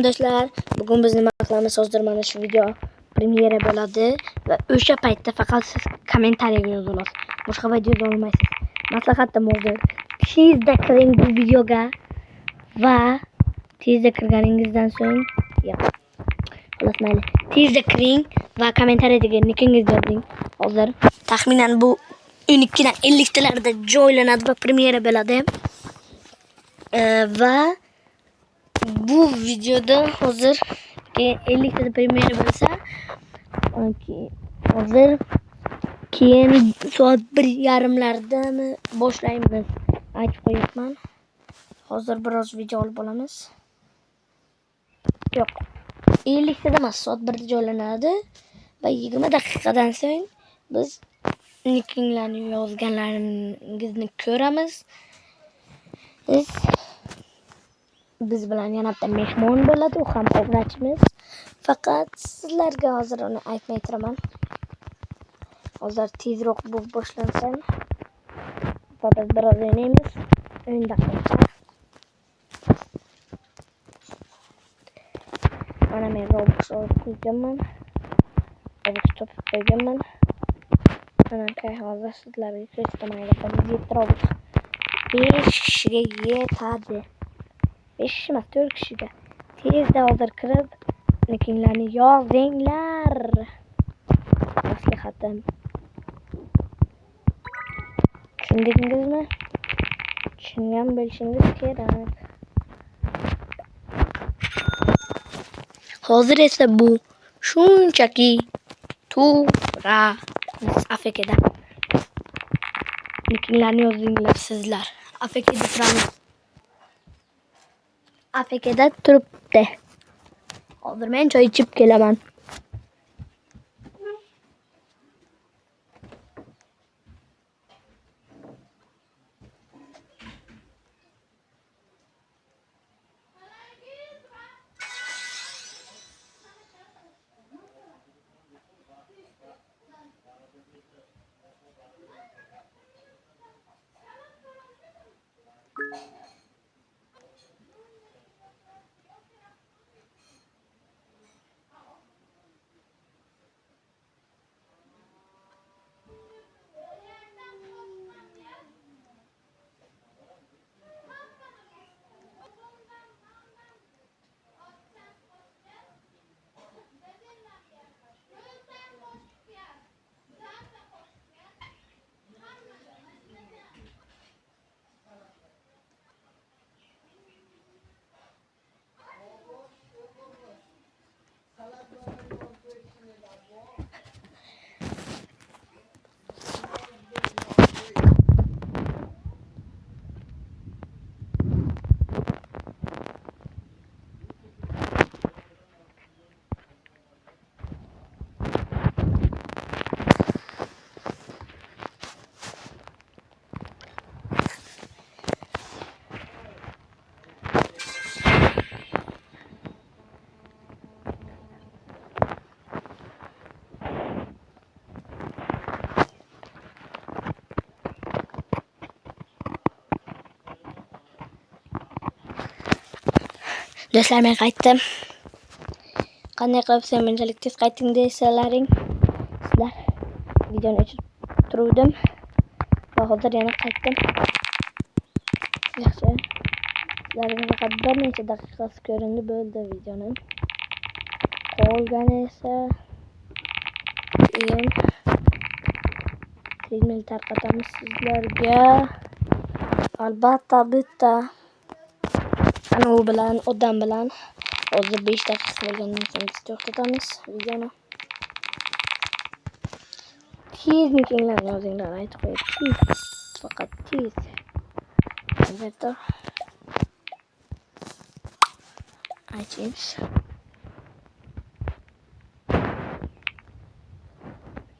Do'stlar, bugun biz nima qilamiz? Hozir mana shu video premyera bo'ladi va o'sha paytda faqat siz kommentariyaga yoza olasiz. Boshqa video yoza olmaysiz. Maslahatim hozir tezda kiring bu videoga va tezda kirganingizdan so'ng xolos mayli. Tezda kiring va kommentariyadagi nickingizni yozing. Hozir taxminan bu 12 dan 50 talarda joylanadi va premyera bo'ladi. Va bu videoda hozir 50 ta premyera bo'lsa, hozir keyin soat 1:30larda boshlaymiz. Aytib qo'yapman. Hozir biroz video olib olamiz. Yo'q. 50 ta emas, soat 1da joylanadi va 20 daqiqadan so'ng biz nickinglarni yozganlaringizni ko'ramiz. Biz bilan yana bitta mehmon bo'ladi, u ham obrachimiz. Faqat sizlarga hozir uni aytmay turaman. Hozir tezroq bu boshlansin. Va biz biroz o'ynaymiz. 10 daqiqa. Mana men Roblox olib qo'yganman. Roblox topib qo'yganman. Mana hozir sizlarga ko'rsataman. Roblox 5 kishiga yetadi. 5 emas, 4 kishiga. Tezda hozir kirib, nickinglarni yozinglar. Maslahatim. Tushundingizmi? Tushungan bo'lishingiz kerak. Hozir esa bu shunchaki turamiz AFK'da. Nickinglarni yozinglar sizlar. AFK'da turamiz. AFK'da turibdi. Hozir men choy ichib kelaman. Do'stlar, men qaytdim. Qanday qilib sen bunchalik tez qaytding deysalaring, sizlar videoni o'chirib turdim va hozir yana qaytdim. Yaxshi. Sizlarga faqat bir necha daqiqasi ko'rindi bo'ldi videoning. Qolgani esa keyin treadmill tarqatamiz sizlarga. Albatta bitta u bilan, odam bilan hozir 5 daqiqa bo'lgandan so'ng biz to'xtatamiz videoni. Tez nickinglarni yozinglar, aytib qo'ying. Faqat tez. Albatta. Aytamiz.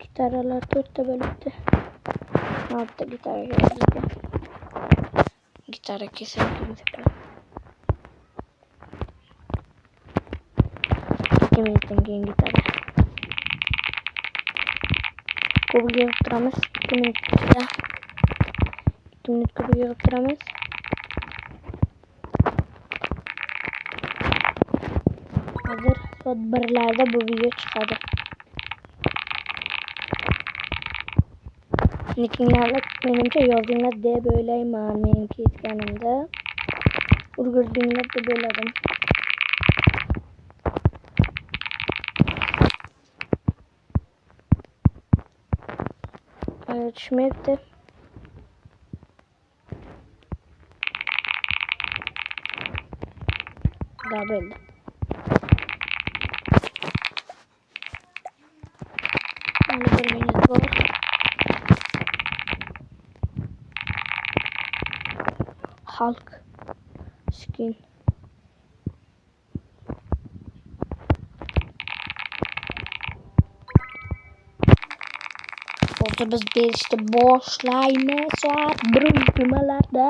Gitaralar 4 ta bo'libdi. 6 ta gitara yozilgan. Gitara kesilgan. 2 minutdan keyin gitara. Kubiga yig'ib turamiz. 2 minut ichida. 2 minut kubiga yig'ib turamiz. Hozir soat 1larda bu video chiqadi. Nickinglarni menimcha yozdinglar deb o'ylayman. Meniki aytganimda ulgurdinglar deb o'yladim. Tushmayapti. Da bo'ldi. Mana 1 minut bor. Hulk skin. Hozir biz berishni boshlaymiz. Soat 1:20larda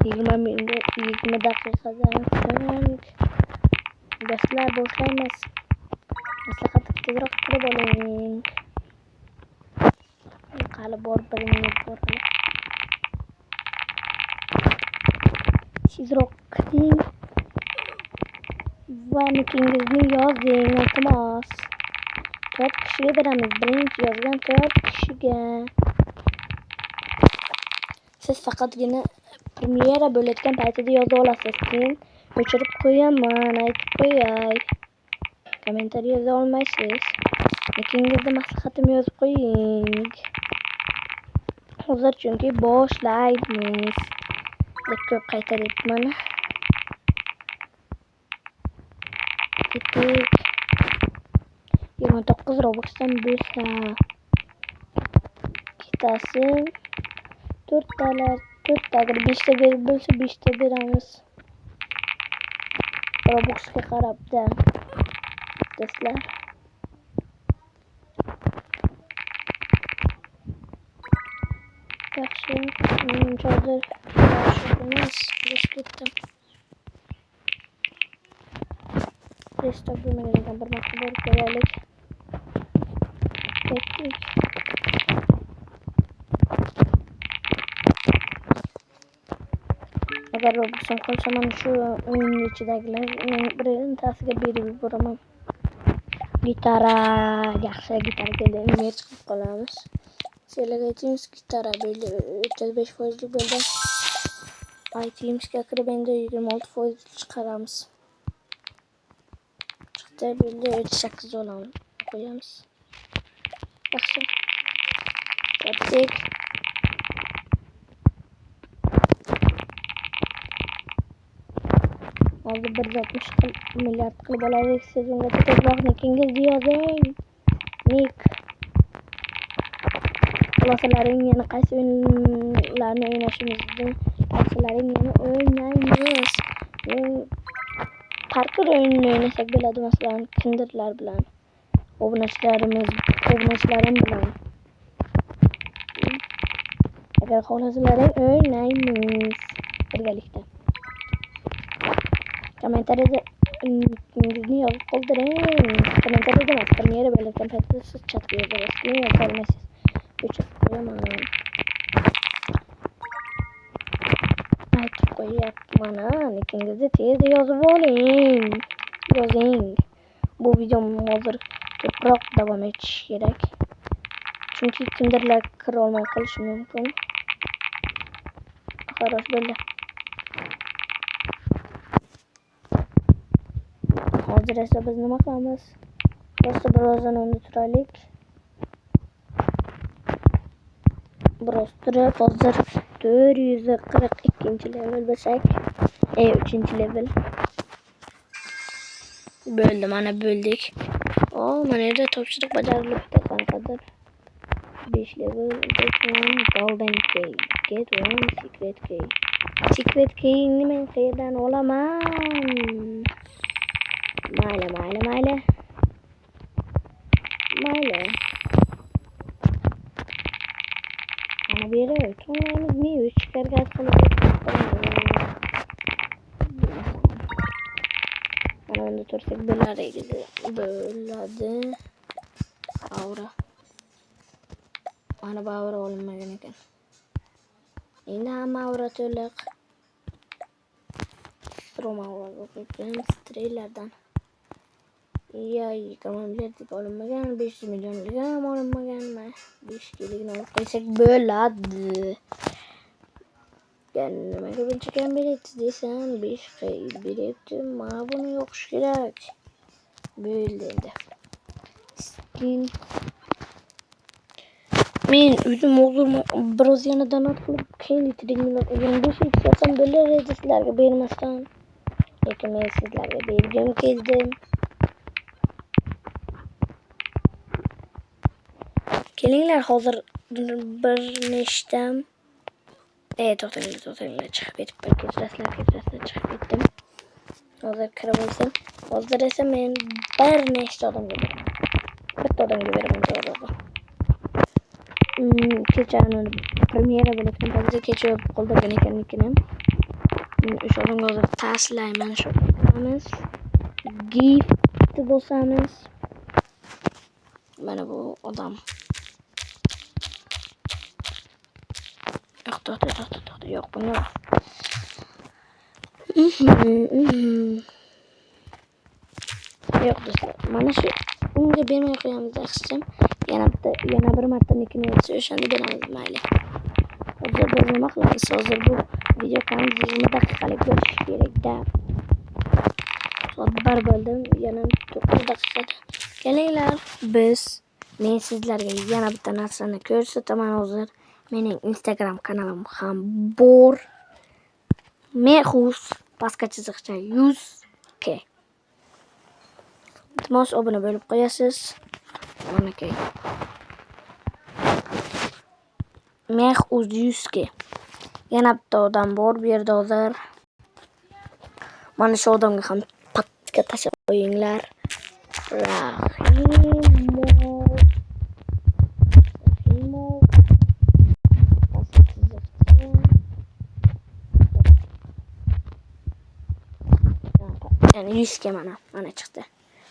20 daqiqadan so'ng darslar boshlaymiz. Maslahat tezroq kirib oling. Hali bor 1 minut bor. Tezroq kiring va nickingizni yozing, iltimos. 4 kishiga beramiz. Birinchi yozgan 4 kishiga. Siz faqatgina premyera bo'layotgan paytida yoza olasiz. Keyin o'chirib qo'yaman, aytib qo'yay. Kommentariy yoza olmaysiz. Nickingizni maslahatim yozib qo'ying. Hozir chunki boshlaymiz. Deb ko'p qaytaryapman. Ketik. 29 Robuxdan bo'lsa ikkitasi 4 talar, 4 agar 5 ta berib bo'lsa 5 ta beramiz. Robuxga qarabda do'stlar. Yaxshi, menimcha hozir emas, biz ketdim. Restart bo'lmagan bir marta borib kelaylik. Ketdik. Agar Robux'im qolsa mana shu o'yin ichidagilarning birintasiga berib yuboraman. Gitara, yaxshi gitara keldi. Image qilib qolamiz. Sizlarga aytaymiz, gitara bo'ldi 35% bo'ldi. iTunes'ga kirib endi 26% chiqaramiz. Chiqdi bo'ldi 38 olamiz. Qo'yamiz. Yaxshi. Ketdik. Hozir 160 milliard qilib olaylik. Siz unga tezroq nickingizni yozing. Nick. Xulosalaring yana qaysi o'yinlarni o'ynashimizni aytsalaring yana o'ynaymiz. Parkour o'yinini o'ynasak bo'ladi, masalan, kinderlar bilan. Obunachilarim bilan. Agar xohlasalaring o'ynaymiz birgalikda. Kommentariyada nickingizni yozib qoldiring. Kommentariyada emas, premyera bo'layotgan paytda siz chatga yozasiz. Men yoza olmaysiz. O'chirib qo'yaman. Aytib qo'yapman, nickingizni tezda yozib oling. Yozing. Bu videom hozir ko'proq davom etishi kerak. Chunki kimdirlar kira olmay qolishi mumkin. Xo'rosh bo'ldi. Hozir esa biz nima qilamiz? Birozdan unda turaylik. Biroz turib, hozir 442 level bo'lsak, 3 level. Bo'ldi, mana bo'ldik. Mana yerda topshiriq bajarilibdi. Qanaqadir 5 level, get 1 golden key, get 1 secret key. Secret key men qayerdan olaman? Mayli. Mana bu yerda to'g'rimiz mi 3 kargat qilib mana unda tursak bo'ladi. Aura. Mana bu aura olinmagan ekan. Endi hamma aura to'liq. Stroma aura o'qiyapmiz treylerdan. Ya 20 milyar deb olinmagan, 500 milyonlik ham olinmaganmi? 5 keligini olib qo'ysak bo'ladi. Ben nimaga buncha kam beryapti desam, 5 beryapti. Mana buni yoqish kerak. Bo'ldi endi. Skin. Men o'zim biroz yana donat qilib, keyin 25 ichsam bo'lar edi sizlarga bermasdan. Lekin men sizlarga bergim keldim. Kelinglar hozir bir nechtam. To'xtanglar chiqib ketib kechirasizlar chiqib ketdim. Hozir kirib olsam, hozir esa men bir nechta odamga beraman. Bitta odamga beraman to'g'ri. Kechani premyera bo'lgan bo'lsa kecha qoldirgan ekanligini. O'sha odamga hozir taslayman shu qilamiz. Gift bo'lsamiz. Mana bu odam. To'xta. Yo'q, buni yo'q. Yo'q do'stlar. Mana shu unga bermay qo'yamiz yaxshisi. Yana bir marta nikini yozsa o'shani beramiz mayli. Hozir biz nima qilamiz? Hozir bu video kam 20 daqiqalik bo'lishi kerak-da. Soat 1 bo'ldi, yana 9 daqiqada. Kelinglar, men sizlarga yana bitta narsani ko'rsataman hozir. Mening Instagram kanalim ham bor. Mexus pastga chiziqcha 100k. Iltimos obuna bo'lib qo'yasiz. Manaki. Mexus 100k. Yana bitta odam bor bu yerda hozir. Mana shu odamga ham pastga tashlab qo'yinglar. Rahimov. Yani 100 mana chiqdi.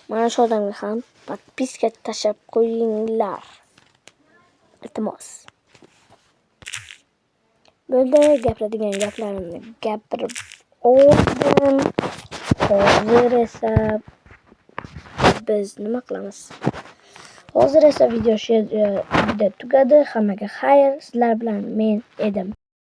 Mana shu odamga ham podpiska tashlab qo'yinglar. Iltimos. Bo'ldi, gapiradigan gaplarimni gapirib oldim. Hozir esa biz nima qilamiz? Hozir esa video shu yerda tugadi. Hammaga xayr. Sizlar bilan men edim.